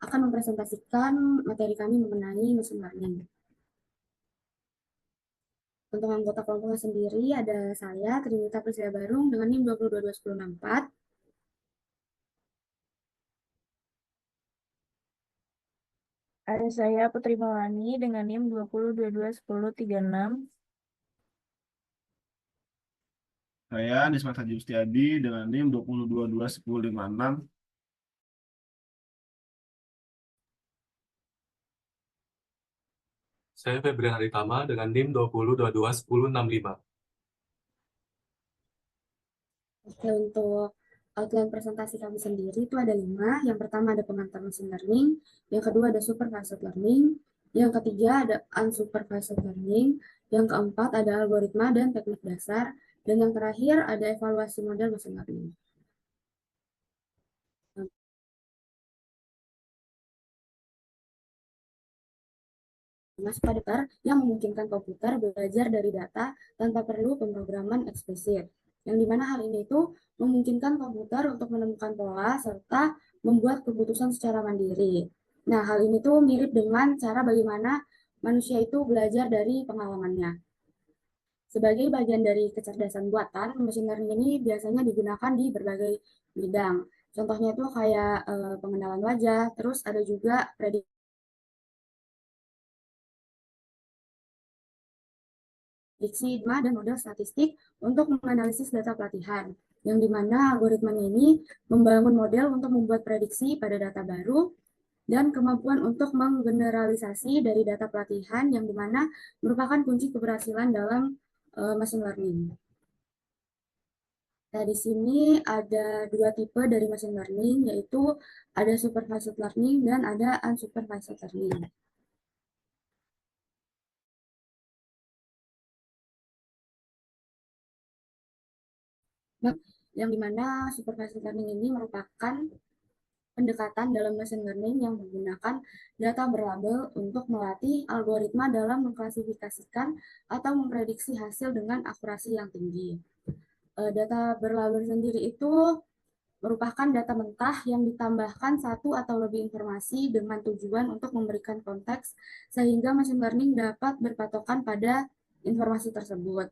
akan mempresentasikan materi kami mengenai machine learning. Untuk anggota kelompoknya sendiri ada saya, Trinita Priscilla Barung dengan NIM 2221064. Ada saya Putri Maulani dengan NIM 20221036. Saya Nismat Haji Ustiadi dengan NIM 20221056. Saya Febrian Haritama dengan NIM 20221065. Oke, untuk outline presentasi kami sendiri itu ada 5. Yang pertama ada pengantar machine learning, yang kedua ada supervised learning, yang ketiga ada unsupervised learning, yang keempat ada algoritma dan teknik dasar, dan yang terakhir ada evaluasi model machine learning. Masuk pada dasar yang memungkinkan komputer belajar dari data tanpa perlu pemrograman eksplisit. Yang dimana hal ini itu memungkinkan komputer untuk menemukan pola serta membuat keputusan secara mandiri. Nah, hal ini tuh mirip dengan cara bagaimana manusia itu belajar dari pengalamannya. Sebagai bagian dari kecerdasan buatan, machine learning ini biasanya digunakan di berbagai bidang. Contohnya itu kayak pengenalan wajah, terus ada juga prediksi dan model statistik untuk menganalisis data pelatihan, yang dimana algoritmanya ini membangun model untuk membuat prediksi pada data baru dan kemampuan untuk menggeneralisasi dari data pelatihan, yang dimana merupakan kunci keberhasilan dalam machine learning. Nah, di sini ada 2 tipe dari machine learning, yaitu ada supervised learning dan ada unsupervised learning. Nah, yang dimana supervised learning ini merupakan pendekatan dalam machine learning yang menggunakan data berlabel untuk melatih algoritma dalam mengklasifikasikan atau memprediksi hasil dengan akurasi yang tinggi. Data berlabel sendiri itu merupakan data mentah yang ditambahkan satu atau lebih informasi dengan tujuan untuk memberikan konteks sehingga machine learning dapat berpatokan pada informasi tersebut.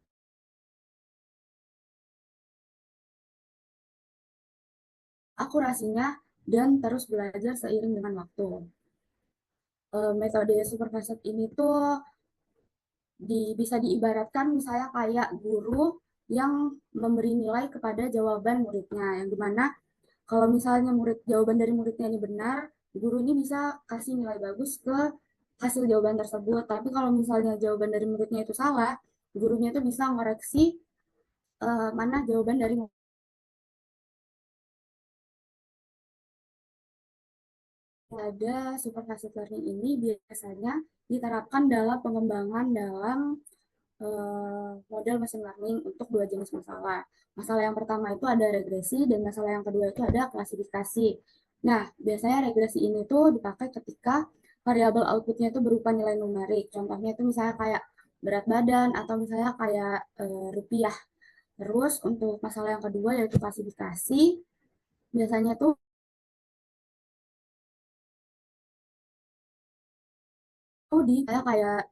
Akurasinya dan terus belajar seiring dengan waktu. Metode supervised ini tuh bisa diibaratkan misalnya kayak guru yang memberi nilai kepada jawaban muridnya, yang dimana kalau misalnya jawaban dari muridnya ini benar, guru ini bisa kasih nilai bagus ke hasil jawaban tersebut. Tapi kalau misalnya jawaban dari muridnya itu salah, gurunya itu bisa ngoreksi mana jawaban dari ada supervised learning ini biasanya diterapkan dalam pengembangan dalam model machine learning untuk 2 jenis masalah. Masalah yang pertama itu ada regresi dan masalah yang kedua itu ada klasifikasi. Nah, biasanya regresi ini tuh dipakai ketika variabel outputnya itu berupa nilai numerik. Contohnya itu misalnya kayak berat badan atau misalnya kayak rupiah. Terus untuk masalah yang kedua yaitu klasifikasi, biasanya tuh di kayak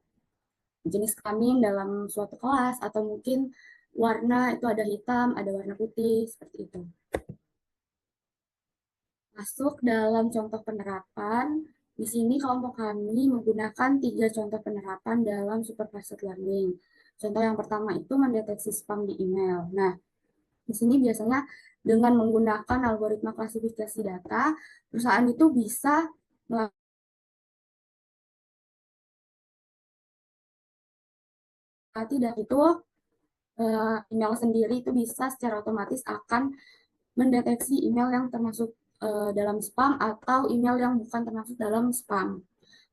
jenis kelamin dalam suatu kelas atau mungkin warna itu ada hitam, ada warna putih, seperti itu. Masuk dalam contoh penerapan, di sini kelompok kami menggunakan 3 contoh penerapan dalam supervised learning. Contoh yang pertama itu mendeteksi spam di email. Nah, di sini biasanya dengan menggunakan algoritma klasifikasi data, perusahaan itu bisa melatih dari itu email sendiri itu bisa secara otomatis akan mendeteksi email yang termasuk dalam spam atau email yang bukan termasuk dalam spam.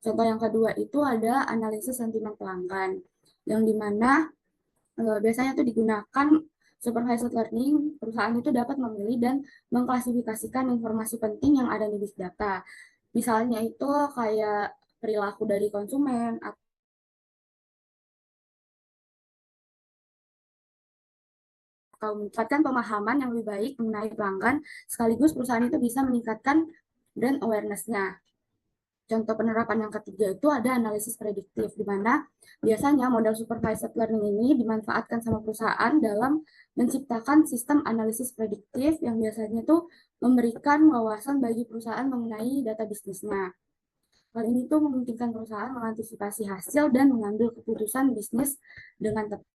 Contoh yang kedua itu ada analisis sentimen pelanggan, yang dimana biasanya itu digunakan supervised learning, perusahaan itu dapat memilih dan mengklasifikasikan informasi penting yang ada di big data. Misalnya itu kayak perilaku dari konsumen, atau meningkatkan pemahaman yang lebih baik mengenai pelanggan, sekaligus perusahaan itu bisa meningkatkan brand awareness-nya. Contoh penerapan yang ketiga itu ada analisis prediktif, di mana biasanya model supervised learning ini dimanfaatkan sama perusahaan dalam menciptakan sistem analisis prediktif yang biasanya tuh memberikan wawasan bagi perusahaan mengenai data bisnisnya. Hal ini tuh memungkinkan perusahaan mengantisipasi hasil dan mengambil keputusan bisnis dengan tepat.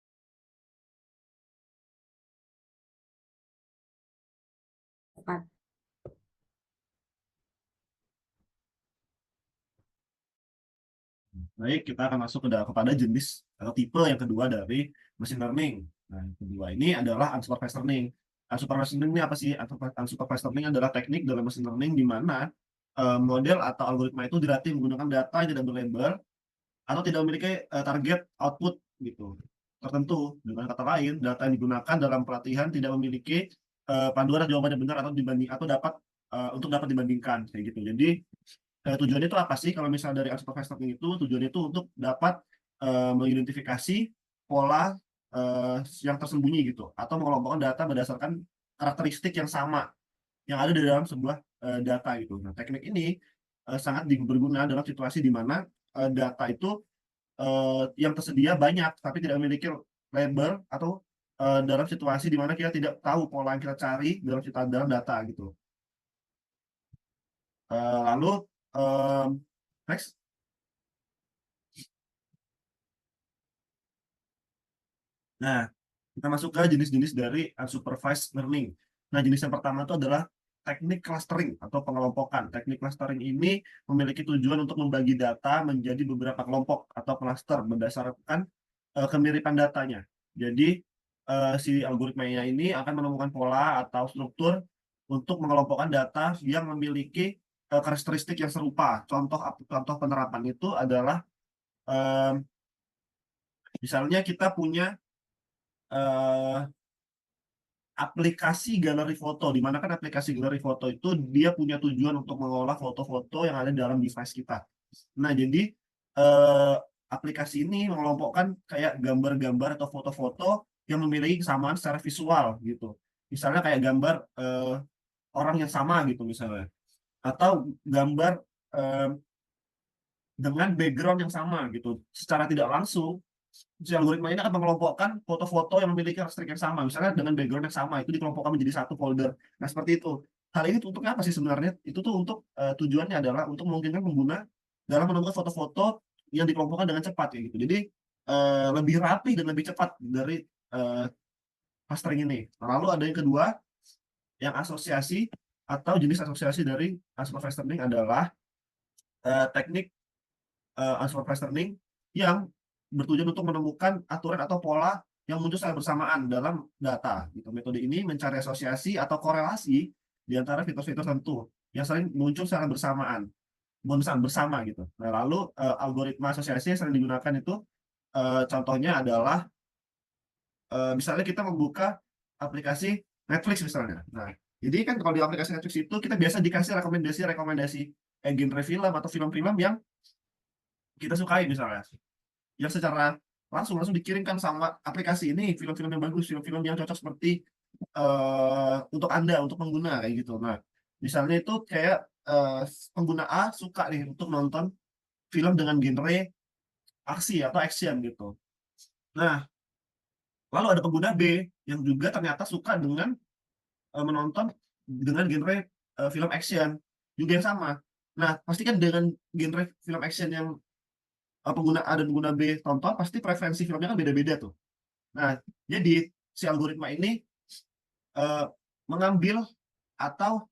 Baik, kita akan masuk kepada jenis atau tipe yang kedua dari machine learning. Nah, yang kedua ini adalah unsupervised learning. Unsupervised learning ini apa sih? Unsupervised learning adalah teknik dalam machine learning di mana model atau algoritma itu dilatih menggunakan data yang tidak berlabel atau tidak memiliki target output gitu tertentu. Dengan kata lain, data yang digunakan dalam pelatihan tidak memiliki panduan jawaban yang benar atau dapat untuk dapat dibandingkan kayak gitu. Jadi tujuannya itu apa sih? Kalau misalnya dari unsupervised learning itu tujuannya itu untuk dapat mengidentifikasi pola yang tersembunyi gitu, atau mengelompokkan data berdasarkan karakteristik yang sama yang ada di dalam sebuah data gitu. Nah, teknik ini sangat berguna dalam situasi di mana data itu yang tersedia banyak tapi tidak memiliki label, atau dalam situasi di mana kita tidak tahu pola yang kita cari dalam data gitu. Lalu next. Nah, kita masuk ke jenis-jenis dari unsupervised learning. Nah, jenis yang pertama itu adalah teknik clustering atau pengelompokan. Teknik clustering ini memiliki tujuan untuk membagi data menjadi beberapa kelompok atau cluster berdasarkan kemiripan datanya. Jadi, si algoritmanya ini akan menemukan pola atau struktur untuk mengelompokkan data yang memiliki karakteristik yang serupa. Contoh penerapan itu adalah misalnya kita punya aplikasi galeri foto, di mana kan aplikasi galeri foto itu dia punya tujuan untuk mengolah foto-foto yang ada dalam device kita. Nah, jadi aplikasi ini mengelompokkan kayak gambar-gambar atau foto-foto yang memiliki kesamaan secara visual gitu. Misalnya kayak gambar orang yang sama gitu misalnya, atau gambar dengan background yang sama gitu. Secara tidak langsung si algoritma ini akan mengelompokkan foto-foto yang memiliki karakteristik yang sama, misalnya dengan background yang sama, itu dikelompokkan menjadi satu folder. Nah, seperti itu. Hal ini untuknya apa sih sebenarnya? Itu tuh untuk tujuannya adalah untuk memungkinkan pengguna dalam menemukan foto-foto yang dikelompokkan dengan cepat ya gitu. Jadi lebih rapi dan lebih cepat dari clustering ini. Nah, lalu ada yang kedua, yang asosiasi atau jenis asosiasi dari unsupervised learning adalah teknik unsupervised learning yang bertujuan untuk menemukan aturan atau pola yang muncul secara bersamaan dalam data. Gitu. Metode ini mencari asosiasi atau korelasi di antara fitur-fitur tertentu yang sering muncul secara bersamaan, bersama gitu. Nah, lalu algoritma asosiasi yang sering digunakan itu contohnya adalah misalnya kita membuka aplikasi Netflix misalnya. Nah, jadi kan kalau di aplikasi Netflix itu kita biasa dikasih rekomendasi genre film atau film-film yang kita sukai misalnya, yang secara langsung dikirimkan sama aplikasi ini film-film yang bagus, film-film yang cocok seperti untuk Anda, untuk pengguna kayak gitu. Nah, misalnya itu kayak pengguna A suka nih untuk nonton film dengan genre aksi atau action gitu. Nah, lalu ada pengguna B yang juga ternyata suka dengan menonton dengan genre film action juga yang sama. Nah, pasti kan dengan genre film action yang pengguna A dan pengguna B tonton, pasti preferensi filmnya kan beda-beda tuh. Nah, jadi si algoritma ini mengambil atau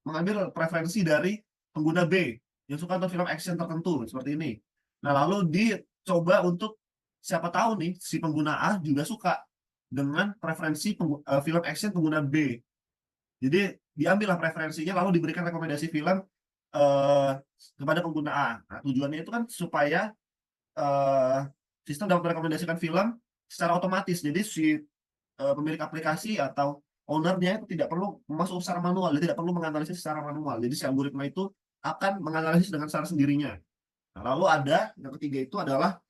mengambil preferensi dari pengguna B yang suka nonton film action tertentu seperti ini. Nah, lalu dicoba untuk siapa tahu nih si pengguna A juga suka dengan preferensi film action pengguna B. Jadi diambillah preferensinya lalu diberikan rekomendasi film kepada pengguna A. Nah, tujuannya itu kan supaya sistem dapat merekomendasikan film secara otomatis. Jadi si pemilik aplikasi atau ownernya itu tidak perlu masuk secara manual, dia tidak perlu menganalisis secara manual. Jadi si algoritma itu akan menganalisis dengan secara sendirinya. Nah, lalu ada yang ketiga itu adalah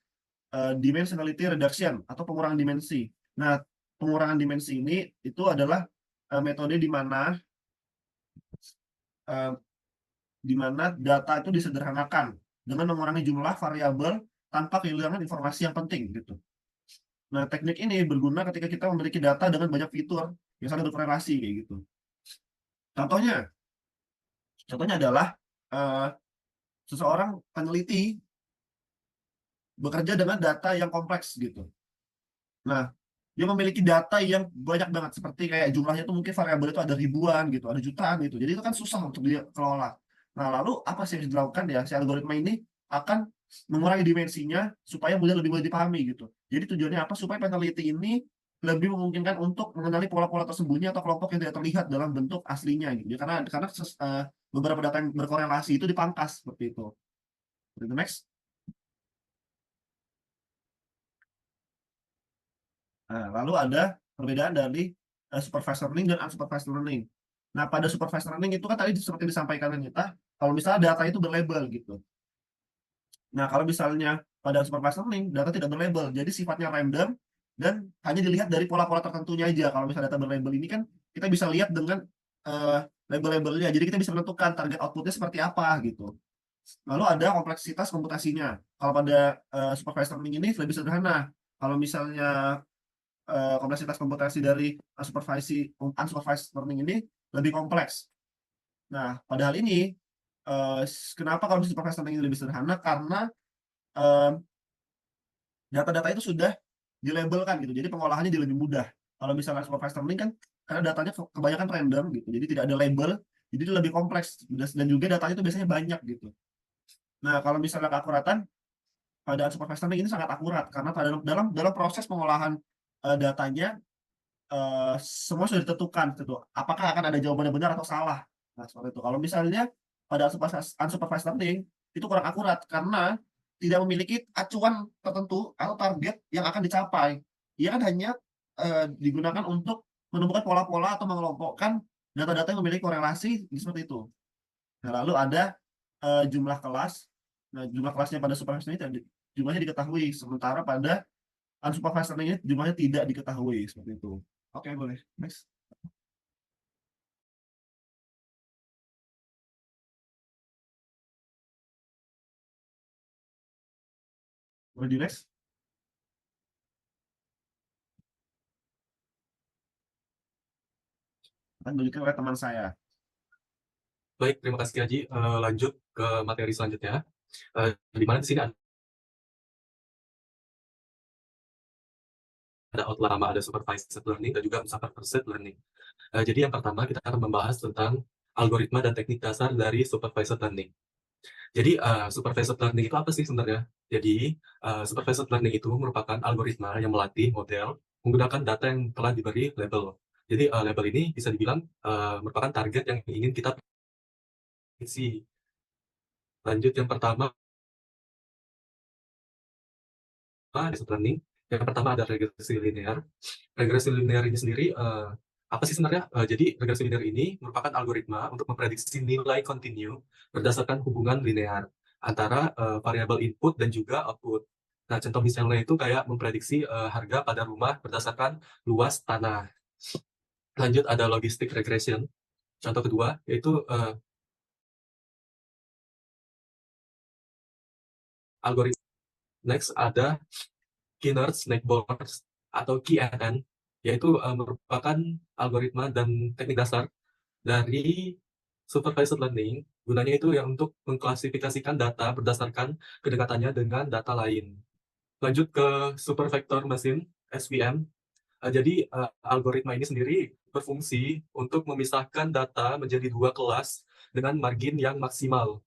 dimensionality reduction atau pengurangan dimensi. Nah, pengurangan dimensi ini itu adalah metode di mana di mana data itu disederhanakan dengan mengurangi jumlah variabel tanpa kehilangan informasi yang penting gitu. Nah, teknik ini berguna ketika kita memiliki data dengan banyak fitur yang saling berkorelasi kayak gitu. Contohnya, adalah seseorang peneliti bekerja dengan data yang kompleks gitu. Nah, dia memiliki data yang banyak banget, seperti kayak jumlahnya tuh mungkin variabel itu ada ribuan gitu, ada jutaan gitu. Jadi itu kan susah untuk dia kelola. Nah, lalu apa sih yang harus dilakukan ya? Si algoritma ini akan mengurangi dimensinya supaya lebih mudah dipahami gitu. Jadi tujuannya apa? Supaya peneliti ini lebih memungkinkan untuk mengenali pola-pola tersembunyi atau kelompok yang tidak terlihat dalam bentuk aslinya gitu. Ya, karena beberapa data yang berkorelasi itu dipangkas seperti itu. Next. Nah, lalu ada perbedaan dari supervised learning dan unsupervised learning. Nah, pada supervised learning itu kan tadi seperti disampaikan kita, kalau misalnya data itu berlabel gitu. Nah, kalau misalnya pada unsupervised learning, data tidak berlabel, jadi sifatnya random dan hanya dilihat dari pola-pola tertentunya aja. Kalau misalnya data berlabel ini kan kita bisa lihat dengan label-labelnya, jadi kita bisa menentukan target outputnya seperti apa gitu. Lalu ada kompleksitas komputasinya. Kalau pada supervised learning ini lebih sederhana. Kalau misalnya kompleksitas komputasi dari unsupervised learning ini lebih kompleks. Nah, pada hal ini, kenapa kalau supervised learning ini lebih sederhana? Karena data-data itu sudah dilabelkan gitu, jadi pengolahannya jadi lebih mudah. Kalau misalnya supervised learning kan, karena datanya kebanyakan random gitu, jadi tidak ada label, jadi itu lebih kompleks, dan juga datanya itu biasanya banyak gitu. Nah, kalau misalnya keakuratan, pada unsupervised learning ini sangat akurat, karena dalam proses pengolahan datanya, semua sudah ditentukan gitu. Apakah akan ada jawaban yang benar atau salah. Nah, seperti itu. Kalau misalnya pada unsupervised learning itu kurang akurat karena tidak memiliki acuan tertentu atau target yang akan dicapai. Ia kan hanya digunakan untuk menemukan pola-pola atau mengelompokkan data-data yang memiliki korelasi seperti itu. Nah, lalu ada jumlah kelas. Nah, jumlah kelasnya pada supervised learning jumlahnya diketahui, sementara pada unsupervised learning ini jumlahnya tidak diketahui seperti itu. Oke, boleh. Next. Boleh di next. Akan diberikan oleh teman saya. Baik, terima kasih Haji. Lanjut ke materi selanjutnya. Di mana di sini ada outline lama, ada supervised learning dan juga unsupervised learning. Jadi yang pertama kita akan membahas tentang algoritma dan teknik dasar dari supervised learning. Jadi supervised learning itu apa sih sebenarnya? Jadi supervised learning itu merupakan algoritma yang melatih model menggunakan data yang telah diberi label. Jadi label ini bisa dibilang merupakan target yang ingin kita prediksi. Lanjut yang pertama, learning. Yang pertama ada regresi linear. Regresi linear ini sendiri apa sih sebenarnya? Jadi regresi linear ini merupakan algoritma untuk memprediksi nilai kontinu berdasarkan hubungan linear antara variabel input dan juga output. Nah, contoh misalnya itu kayak memprediksi harga pada rumah berdasarkan luas tanah. Lanjut ada logistic regression. Contoh kedua yaitu algoritma. Next ada Kinner Snackboard atau KNN, yaitu merupakan algoritma dan teknik dasar dari supervised learning. Gunanya itu yang untuk mengklasifikasikan data berdasarkan kedekatannya dengan data lain. Lanjut ke super vector machine SVM. Jadi algoritma ini sendiri berfungsi untuk memisahkan data menjadi dua kelas dengan margin yang maksimal.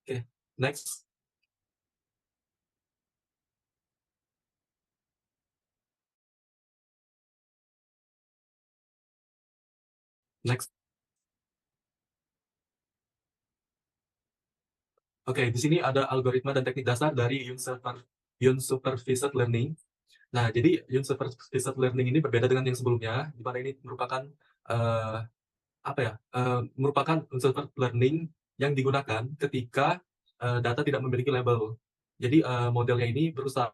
Oke, next. Next. Oke, di sini ada algoritma dan teknik dasar dari unsupervised learning. Nah, jadi unsupervised learning ini berbeda dengan yang sebelumnya, di mana ini merupakan merupakan unsupervised learning yang digunakan ketika data tidak memiliki label. Jadi modelnya ini berusaha.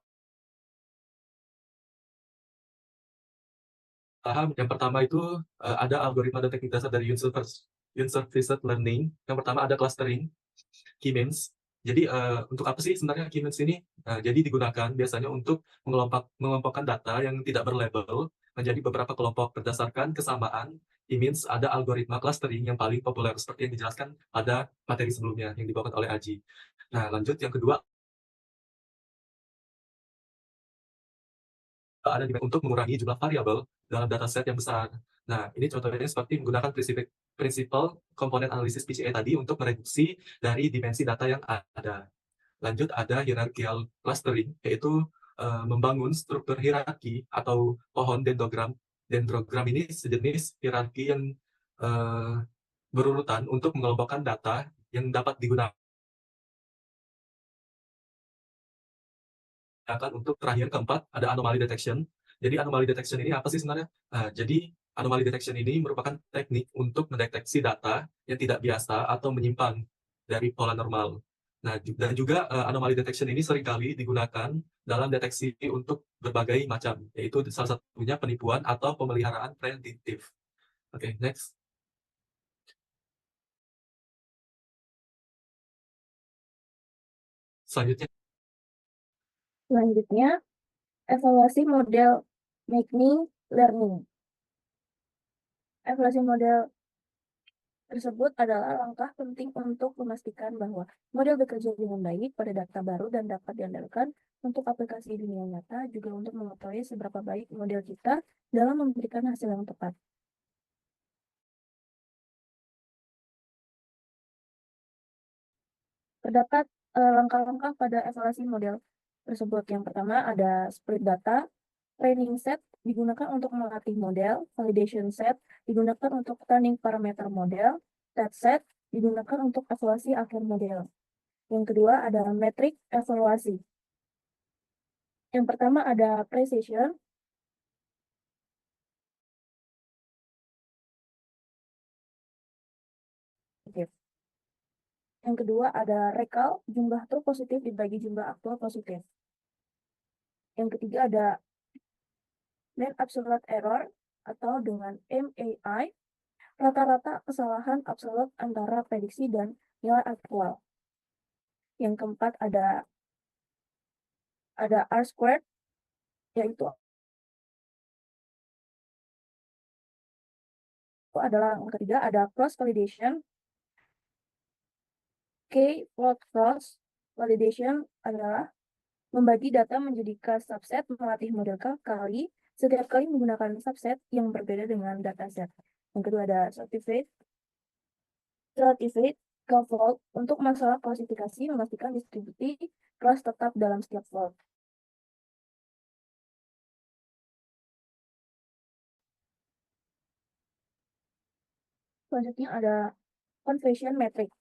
Yang pertama itu ada algoritma dan teknik dasar dari unsupervised learning. Yang pertama ada clustering, key means. Jadi untuk apa sih sebenarnya key means ini? Jadi digunakan biasanya untuk mengelompokkan data yang tidak berlabel menjadi beberapa kelompok berdasarkan kesamaan. Key means ada algoritma clustering yang paling populer seperti yang dijelaskan pada materi sebelumnya yang dibawakan oleh Aji. Nah, lanjut yang kedua ada untuk mengurangi jumlah variabel dalam dataset yang besar. Nah, ini contohnya seperti menggunakan prinsipal komponen analisis PCA tadi untuk mereduksi dari dimensi data yang ada. Lanjut ada hierarchical clustering, yaitu membangun struktur hierarki atau pohon dendrogram. Dendrogram ini sejenis hierarki yang berurutan untuk mengelompokkan data yang dapat digunakan untuk terakhir keempat ada anomaly detection. Jadi anomaly detection ini apa sih sebenarnya? Jadi anomaly detection ini merupakan teknik untuk mendeteksi data yang tidak biasa atau menyimpang dari pola normal. Nah, dan juga anomaly detection ini seringkali digunakan dalam deteksi untuk berbagai macam, yaitu salah satunya penipuan atau pemeliharaan preventif. Oke, next. Selanjutnya, evaluasi model machine learning. Evaluasi model tersebut adalah langkah penting untuk memastikan bahwa model bekerja dengan baik pada data baru dan dapat diandalkan untuk aplikasi dunia nyata, juga untuk mengetahui seberapa baik model kita dalam memberikan hasil yang tepat. Terdapat langkah-langkah pada evaluasi model tersebut. Yang pertama ada split data, training set digunakan untuk melatih model, validation set digunakan untuk turning parameter model, test set digunakan untuk evaluasi akhir model. Yang kedua ada metrik evaluasi. Yang pertama ada precision. Yang kedua ada recall, jumlah true positif dibagi jumlah aktual positif. Yang ketiga ada mean absolute error atau dengan MAI, rata-rata kesalahan absolut antara prediksi dan nilai aktual. Yang keempat ada R-squared, yaitu adalah yang ketiga ada cross validation. K-fold cross validation adalah membagi data menjadi subset, melatih model kali setiap kali menggunakan subset yang berbeda dengan dataset. Yang kedua ada certificate K-fold untuk masalah klasifikasi, memastikan distribusi kelas tetap dalam setiap fold. Selanjutnya ada confession metric.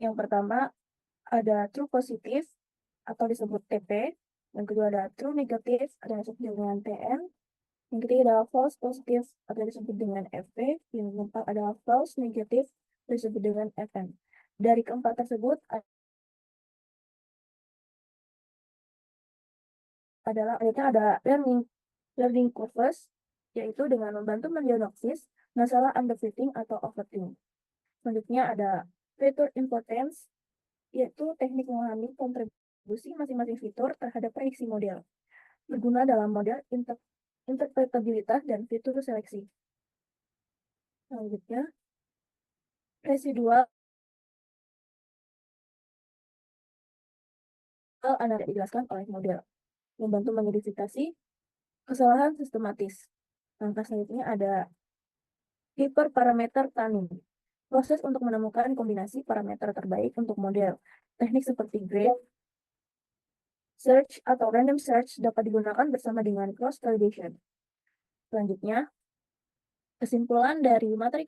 Yang pertama ada true positif atau disebut TP. Yang kedua ada true negatif atau disebut dengan TN. Yang ketiga ada false positif atau disebut dengan FP. Yang keempat ada false negatif atau disebut dengan FN. Dari keempat tersebut ada learning curves, yaitu dengan membantu mendiagnosis masalah underfitting atau overfitting. Selanjutnya ada fitur importance, yaitu teknik memahami kontribusi masing-masing fitur terhadap prediksi model, berguna dalam model interpretabilitas dan fitur seleksi. Selanjutnya, residual analisa dijelaskan oleh model, membantu mengidentifikasi kesalahan sistematis. Langkah selanjutnya ada hyperparameter tuning, proses untuk menemukan kombinasi parameter terbaik untuk model. Teknik seperti graph search atau random search dapat digunakan bersama dengan cross validation. Selanjutnya, kesimpulan dari materi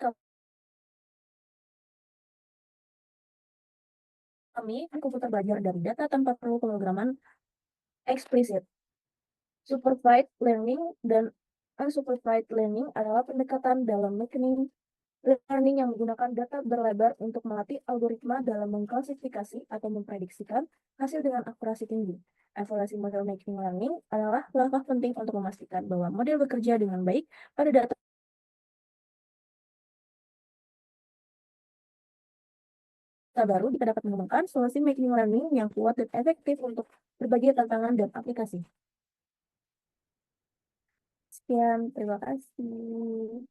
kami, komputer belajar dari data tanpa perlu pemrograman eksplisit. Supervised learning dan unsupervised learning adalah pendekatan dalam machine learning yang menggunakan data berlebar untuk melatih algoritma dalam mengklasifikasi atau memprediksikan hasil dengan akurasi tinggi. Evaluasi model machine learning adalah langkah penting untuk memastikan bahwa model bekerja dengan baik pada data baru jika dapat mengembangkan solusi machine learning yang kuat dan efektif untuk berbagai tantangan dan aplikasi. Sekian, terima kasih.